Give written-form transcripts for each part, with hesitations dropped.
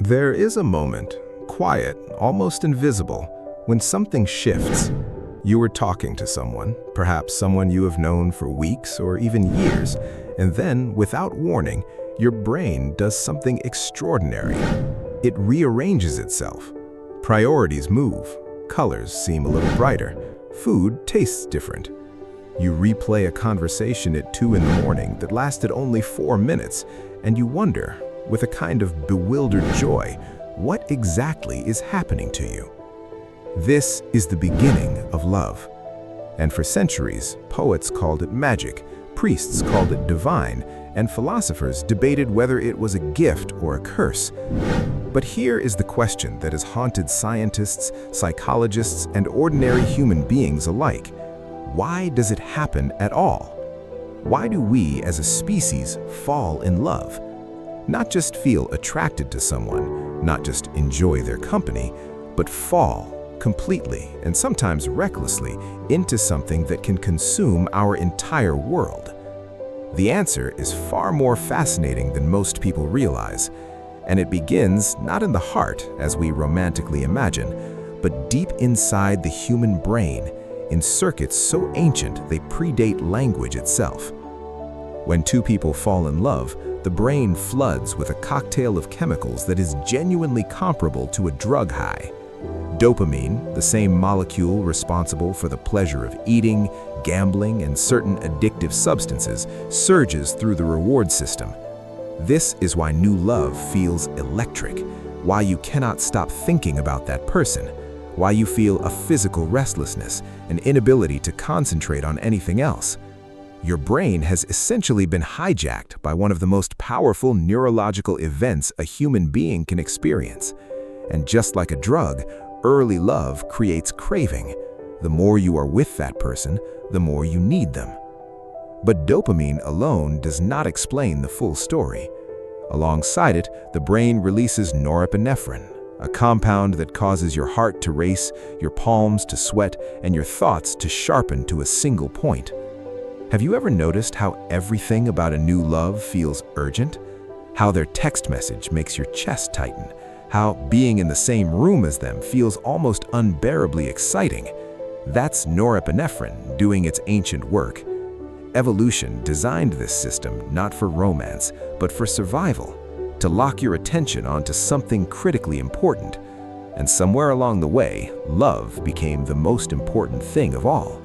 There is a moment, quiet, almost invisible, when something shifts. You are talking to someone, perhaps someone you have known for weeks or even years, and then, without warning, your brain does something extraordinary. It rearranges itself. Priorities move, colors seem a little brighter, food tastes different. You replay a conversation at 2 in the morning that lasted only 4 minutes, and you wonder, with a kind of bewildered joy, what exactly is happening to you. This is the beginning of love. And for centuries, poets called it magic, priests called it divine, and philosophers debated whether it was a gift or a curse. But here is the question that has haunted scientists, psychologists, and ordinary human beings alike. Why does it happen at all? Why do we as a species fall in love? Not just feel attracted to someone, not just enjoy their company, but fall completely and sometimes recklessly into something that can consume our entire world. The answer is far more fascinating than most people realize, and it begins not in the heart, as we romantically imagine, but deep inside the human brain, in circuits so ancient they predate language itself. When two people fall in love, the brain floods with a cocktail of chemicals that is genuinely comparable to a drug high. Dopamine, the same molecule responsible for the pleasure of eating, gambling, and certain addictive substances, surges through the reward system. This is why new love feels electric, why you cannot stop thinking about that person, why you feel a physical restlessness, an inability to concentrate on anything else. Your brain has essentially been hijacked by one of the most powerful neurological events a human being can experience. And just like a drug, early love creates craving. The more you are with that person, the more you need them. But dopamine alone does not explain the full story. Alongside it, the brain releases norepinephrine, a compound that causes your heart to race, your palms to sweat, and your thoughts to sharpen to a single point. Have you ever noticed how everything about a new love feels urgent? How their text message makes your chest tighten? How being in the same room as them feels almost unbearably exciting? That's norepinephrine doing its ancient work. Evolution designed this system not for romance, but for survival, to lock your attention onto something critically important. And somewhere along the way, love became the most important thing of all.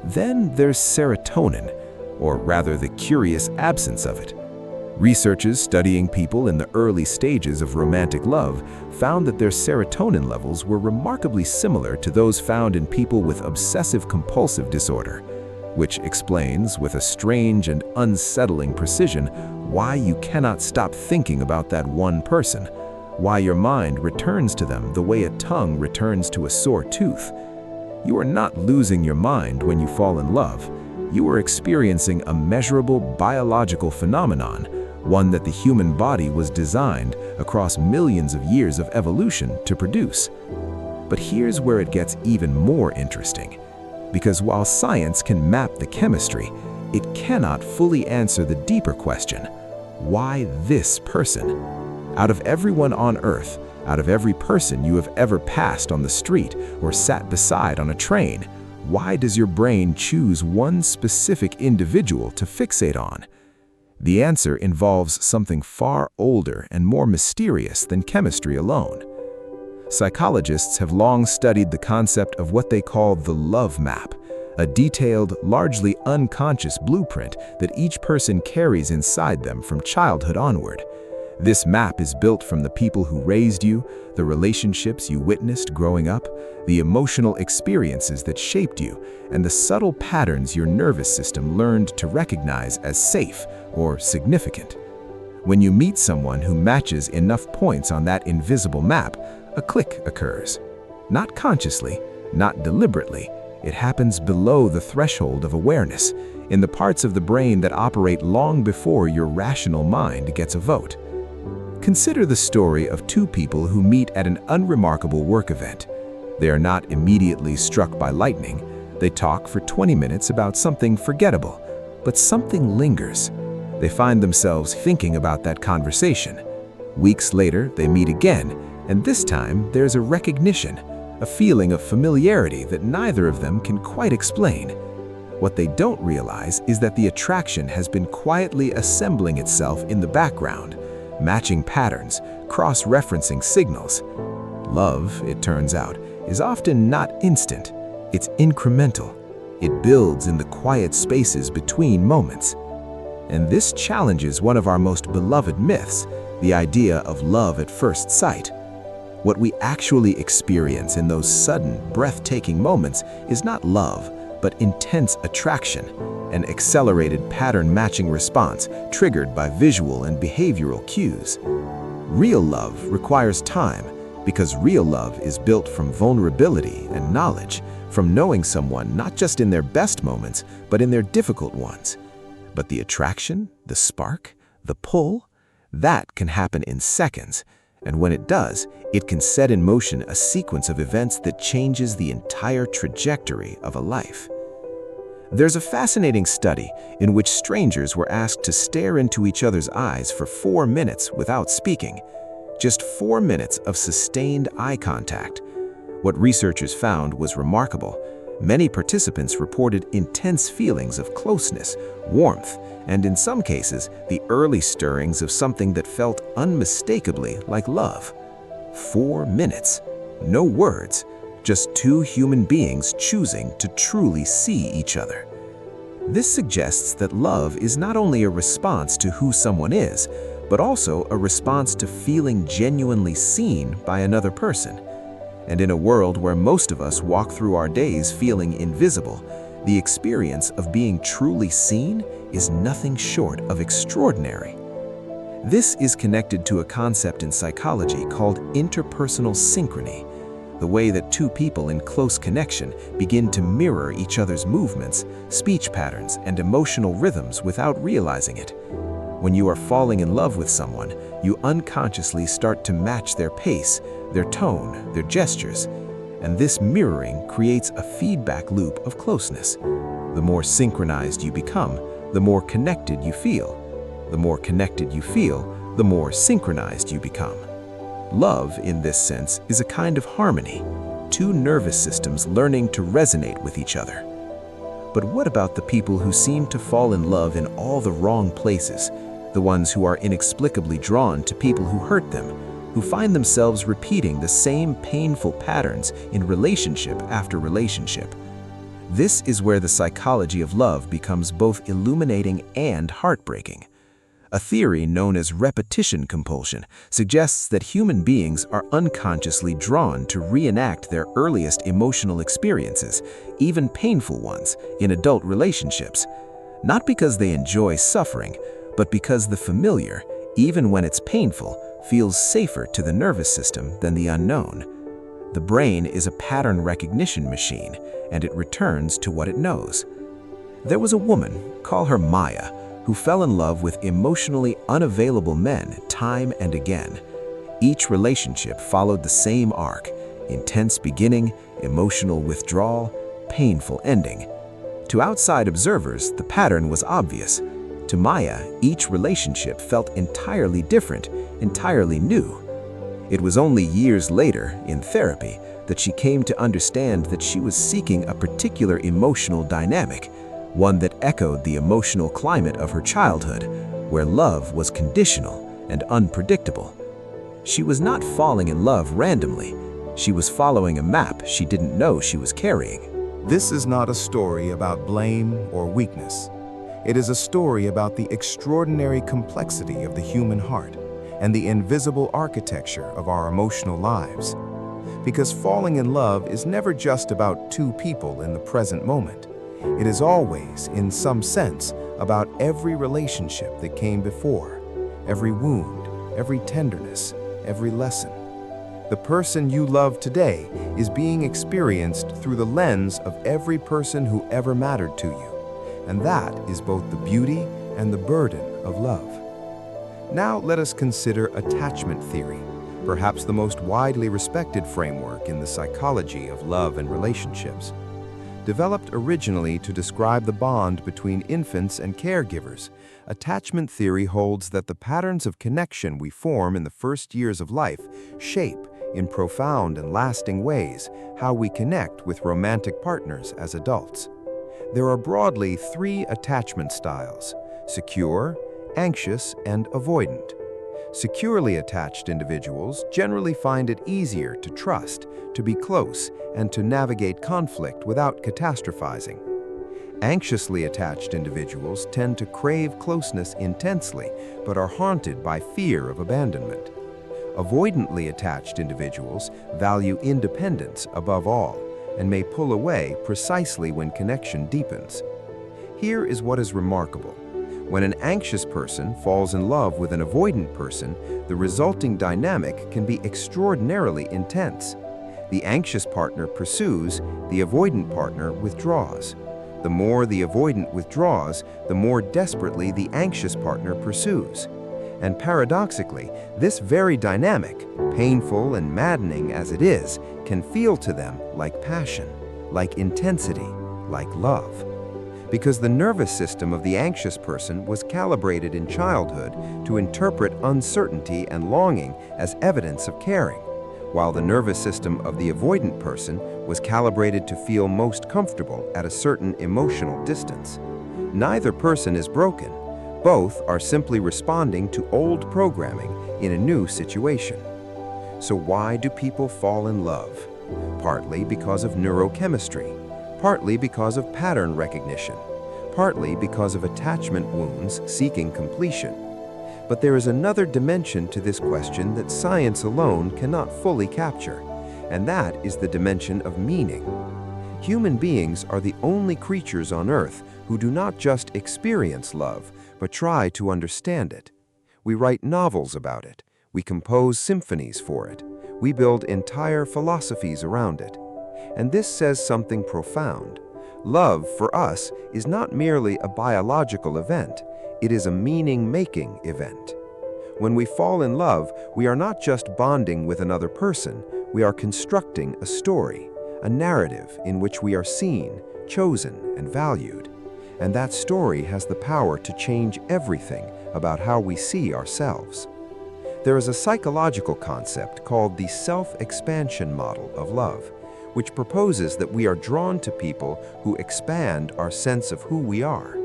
Then there's serotonin, or rather the curious absence of it. Researchers studying people in the early stages of romantic love found that their serotonin levels were remarkably similar to those found in people with obsessive-compulsive disorder, which explains with a strange and unsettling precision why you cannot stop thinking about that one person, why your mind returns to them the way a tongue returns to a sore tooth. You are not losing your mind when you fall in love. You are experiencing a measurable biological phenomenon, one that the human body was designed across millions of years of evolution to produce. But here's where it gets even more interesting. Because while science can map the chemistry, it cannot fully answer the deeper question: why this person? Out of everyone on Earth, out of every person you have ever passed on the street or sat beside on a train, why does your brain choose one specific individual to fixate on? The answer involves something far older and more mysterious than chemistry alone. Psychologists have long studied the concept of what they call the love map, a detailed, largely unconscious blueprint that each person carries inside them from childhood onward. This map is built from the people who raised you, the relationships you witnessed growing up, the emotional experiences that shaped you, and the subtle patterns your nervous system learned to recognize as safe or significant. When you meet someone who matches enough points on that invisible map, a click occurs. Not consciously, not deliberately. It happens below the threshold of awareness, in the parts of the brain that operate long before your rational mind gets a vote. Consider the story of two people who meet at an unremarkable work event. They are not immediately struck by lightning. They talk for 20 minutes about something forgettable, but something lingers. They find themselves thinking about that conversation. Weeks later, they meet again, and this time there's a recognition, a feeling of familiarity that neither of them can quite explain. What they don't realize is that the attraction has been quietly assembling itself in the background, matching patterns, cross-referencing signals. Love, it turns out, is often not instant. It's incremental. It builds in the quiet spaces between moments. And this challenges one of our most beloved myths, the idea of love at first sight. What we actually experience in those sudden, breathtaking moments is not love, but intense attraction, an accelerated pattern-matching response triggered by visual and behavioral cues. Real love requires time, because real love is built from vulnerability and knowledge, from knowing someone not just in their best moments, but in their difficult ones. But the attraction, the spark, the pull, that can happen in seconds. And when it does, it can set in motion a sequence of events that changes the entire trajectory of a life. There's a fascinating study in which strangers were asked to stare into each other's eyes for 4 minutes without speaking. Just 4 minutes of sustained eye contact. What researchers found was remarkable. Many participants reported intense feelings of closeness, warmth, and in some cases, the early stirrings of something that felt unmistakably like love. 4 minutes. No words. Just two human beings choosing to truly see each other. This suggests that love is not only a response to who someone is, but also a response to feeling genuinely seen by another person. And in a world where most of us walk through our days feeling invisible, the experience of being truly seen is nothing short of extraordinary. This is connected to a concept in psychology called interpersonal synchrony, the way that two people in close connection begin to mirror each other's movements, speech patterns, and emotional rhythms without realizing it. When you are falling in love with someone, you unconsciously start to match their pace, their tone, their gestures, and this mirroring creates a feedback loop of closeness. The more synchronized you become, the more connected you feel. The more connected you feel, the more synchronized you become. Love, in this sense, is a kind of harmony, two nervous systems learning to resonate with each other. But what about the people who seem to fall in love in all the wrong places, the ones who are inexplicably drawn to people who hurt them, who find themselves repeating the same painful patterns in relationship after relationship? This is where the psychology of love becomes both illuminating and heartbreaking. A theory known as repetition compulsion suggests that human beings are unconsciously drawn to reenact their earliest emotional experiences, even painful ones, in adult relationships. Not because they enjoy suffering, but because the familiar, even when it's painful, feels safer to the nervous system than the unknown. The brain is a pattern recognition machine, and it returns to what it knows. There was a woman, call her Maya, who fell in love with emotionally unavailable men time and again. Each relationship followed the same arc: intense beginning, emotional withdrawal, painful ending. To outside observers, the pattern was obvious. To Maya, each relationship felt entirely different, entirely new. It was only years later, in therapy, that she came to understand that she was seeking a particular emotional dynamic, one that echoed the emotional climate of her childhood, where love was conditional and unpredictable. She was not falling in love randomly. She was following a map she didn't know she was carrying. This is not a story about blame or weakness. It is a story about the extraordinary complexity of the human heart and the invisible architecture of our emotional lives. Because falling in love is never just about two people in the present moment. It is always, in some sense, about every relationship that came before, every wound, every tenderness, every lesson. The person you love today is being experienced through the lens of every person who ever mattered to you, and that is both the beauty and the burden of love. Now let us consider attachment theory, perhaps the most widely respected framework in the psychology of love and relationships. Developed originally to describe the bond between infants and caregivers, attachment theory holds that the patterns of connection we form in the first years of life shape, in profound and lasting ways, how we connect with romantic partners as adults. There are broadly three attachment styles: secure, anxious, and avoidant. Securely attached individuals generally find it easier to trust, to be close, and to navigate conflict without catastrophizing. Anxiously attached individuals tend to crave closeness intensely, but are haunted by fear of abandonment. Avoidantly attached individuals value independence above all, and may pull away precisely when connection deepens. Here is what is remarkable. When an anxious person falls in love with an avoidant person, the resulting dynamic can be extraordinarily intense. The anxious partner pursues, the avoidant partner withdraws. The more the avoidant withdraws, the more desperately the anxious partner pursues. And paradoxically, this very dynamic, painful and maddening as it is, can feel to them like passion, like intensity, like love. Because the nervous system of the anxious person was calibrated in childhood to interpret uncertainty and longing as evidence of caring, while the nervous system of the avoidant person was calibrated to feel most comfortable at a certain emotional distance. Neither person is broken. Both are simply responding to old programming in a new situation. So why do people fall in love? Partly because of neurochemistry, partly because of pattern recognition, partly because of attachment wounds seeking completion. But there is another dimension to this question that science alone cannot fully capture, and that is the dimension of meaning. Human beings are the only creatures on Earth who do not just experience love, but try to understand it. We write novels about it. We compose symphonies for it. We build entire philosophies around it. And this says something profound. Love, for us, is not merely a biological event. It is a meaning-making event. When we fall in love, we are not just bonding with another person. We are constructing a story, a narrative in which we are seen, chosen, and valued. And that story has the power to change everything about how we see ourselves. There is a psychological concept called the self-expansion model of love, which proposes that we are drawn to people who expand our sense of who we are.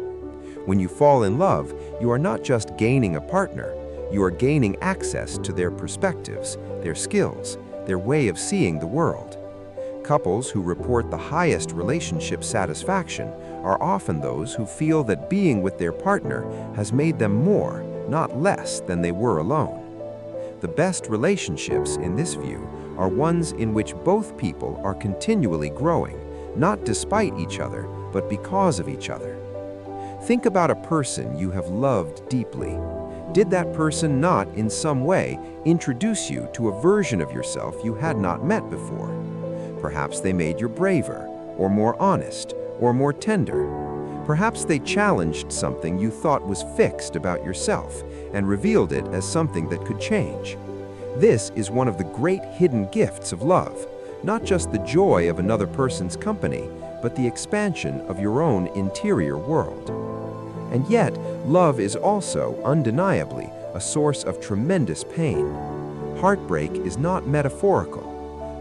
When you fall in love, you are not just gaining a partner, you are gaining access to their perspectives, their skills, their way of seeing the world. Couples who report the highest relationship satisfaction are often those who feel that being with their partner has made them more, not less, than they were alone. The best relationships, in this view, are ones in which both people are continually growing, not despite each other, but because of each other. Think about a person you have loved deeply. Did that person not, in some way, introduce you to a version of yourself you had not met before? Perhaps they made you braver, or more honest, or more tender. Perhaps they challenged something you thought was fixed about yourself and revealed it as something that could change. This is one of the great hidden gifts of love, not just the joy of another person's company, but the expansion of your own interior world. And yet, love is also, undeniably, a source of tremendous pain. Heartbreak is not metaphorical.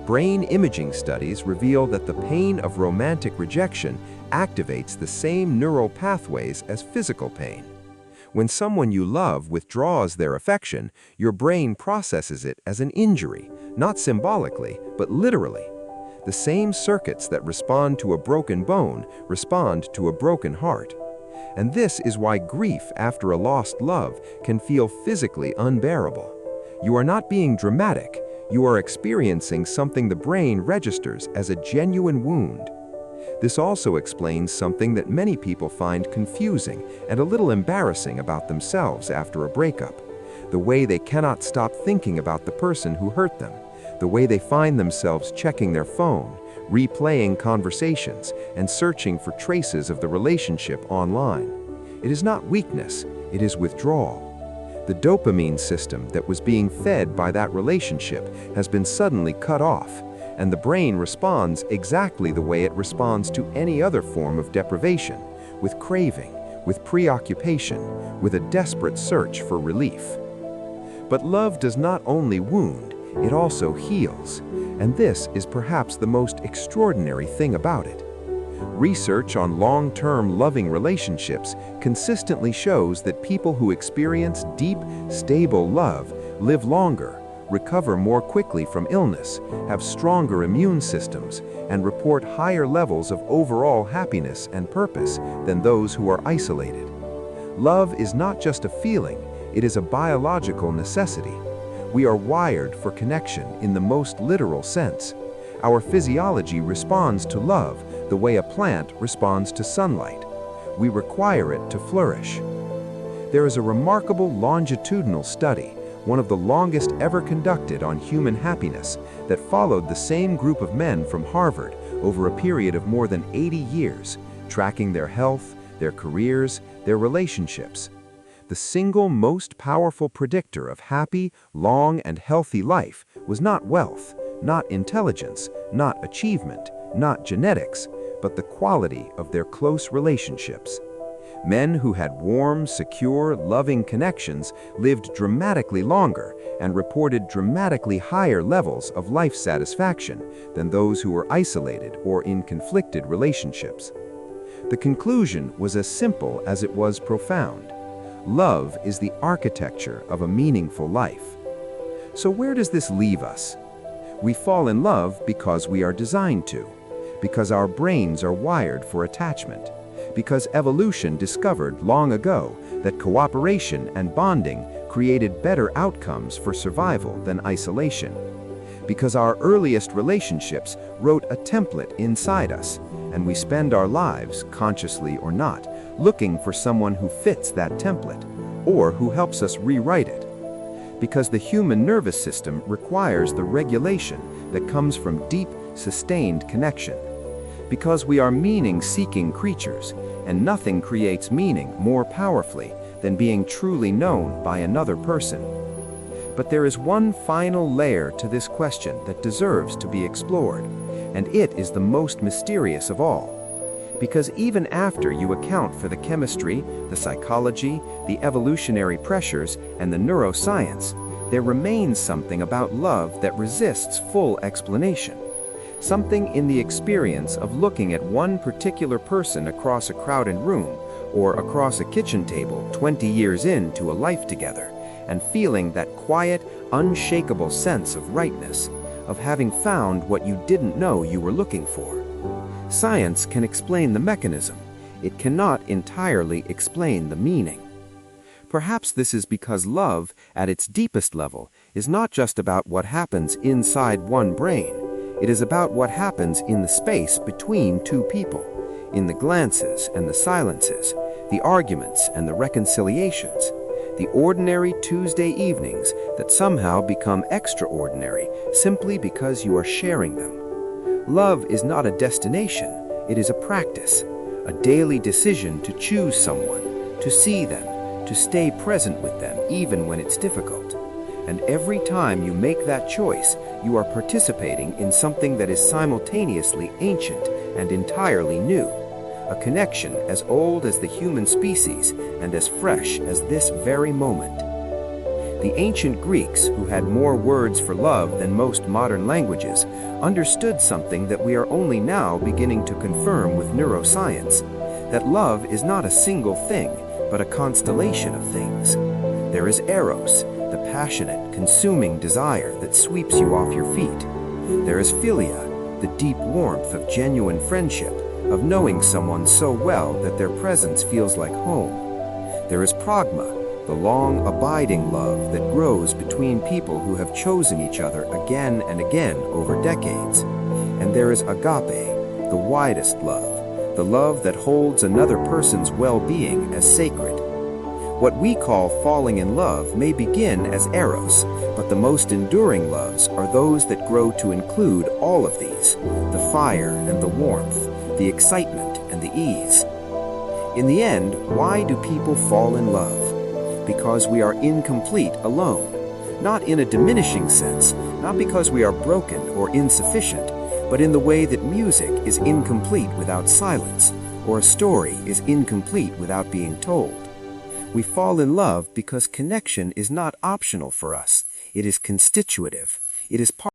Brain imaging studies reveal that the pain of romantic rejection activates the same neural pathways as physical pain. When someone you love withdraws their affection, your brain processes it as an injury, not symbolically, but literally. The same circuits that respond to a broken bone respond to a broken heart. And this is why grief after a lost love can feel physically unbearable. You are not being dramatic. You are experiencing something the brain registers as a genuine wound. This also explains something that many people find confusing and a little embarrassing about themselves after a breakup. The way they cannot stop thinking about the person who hurt them. The way they find themselves checking their phone, replaying conversations, and searching for traces of the relationship online. It is not weakness, it is withdrawal. The dopamine system that was being fed by that relationship has been suddenly cut off. and the brain responds exactly the way it responds to any other form of deprivation, with craving, with preoccupation, with a desperate search for relief. But love does not only wound, it also heals, and this is perhaps the most extraordinary thing about it. Research on long-term loving relationships consistently shows that people who experience deep, stable love live longer, recover more quickly from illness, have stronger immune systems, and report higher levels of overall happiness and purpose than those who are isolated. Love is not just a feeling, it is a biological necessity. We are wired for connection in the most literal sense. Our physiology responds to love the way a plant responds to sunlight. We require it to flourish. There is a remarkable longitudinal study, one of the longest ever conducted on human happiness, that followed the same group of men from Harvard over a period of more than 80 years, tracking their health, their careers, their relationships. The single most powerful predictor of happy, long, and healthy life was not wealth, not intelligence, not achievement, not genetics, but the quality of their close relationships. Men who had warm, secure, loving connections lived dramatically longer and reported dramatically higher levels of life satisfaction than those who were isolated or in conflicted relationships. The conclusion was as simple as it was profound. Love is the architecture of a meaningful life. So where does this leave us? We fall in love because we are designed to, because our brains are wired for attachment, because evolution discovered long ago that cooperation and bonding created better outcomes for survival than isolation, because our earliest relationships wrote a template inside us, and we spend our lives, consciously or not, looking for someone who fits that template, or who helps us rewrite it. Because the human nervous system requires the regulation that comes from deep, sustained connection. Because we are meaning-seeking creatures, and nothing creates meaning more powerfully than being truly known by another person. But there is one final layer to this question that deserves to be explored, and it is the most mysterious of all. Because even after you account for the chemistry, the psychology, the evolutionary pressures, and the neuroscience, there remains something about love that resists full explanation. Something in the experience of looking at one particular person across a crowded room or across a kitchen table 20 years into a life together, and feeling that quiet, unshakable sense of rightness, of having found what you didn't know you were looking for. Science can explain the mechanism. It cannot entirely explain the meaning. Perhaps this is because love, at its deepest level, is not just about what happens inside one brain. It is about what happens in the space between two people, in the glances and the silences, the arguments and the reconciliations, the ordinary Tuesday evenings that somehow become extraordinary simply because you are sharing them. Love is not a destination, it is a practice, a daily decision to choose someone, to see them, to stay present with them even when it's difficult. And every time you make that choice, you are participating in something that is simultaneously ancient and entirely new, a connection as old as the human species and as fresh as this very moment. The ancient Greeks, who had more words for love than most modern languages, understood something that we are only now beginning to confirm with neuroscience, that love is not a single thing, but a constellation of things. There is eros, the passionate, consuming desire that sweeps you off your feet. There is philia, the deep warmth of genuine friendship, of knowing someone so well that their presence feels like home. There is pragma, the long, abiding love that grows between people who have chosen each other again and again over decades. And there is agape, the widest love, the love that holds another person's well-being as sacred. What we call falling in love may begin as eros, but the most enduring loves are those that grow to include all of these, the fire and the warmth, the excitement and the ease. In the end, why do people fall in love? Because we are incomplete alone, not in a diminishing sense, not because we are broken or insufficient, but in the way that music is incomplete without silence, or a story is incomplete without being told. We fall in love because connection is not optional for us. It is constitutive. It is part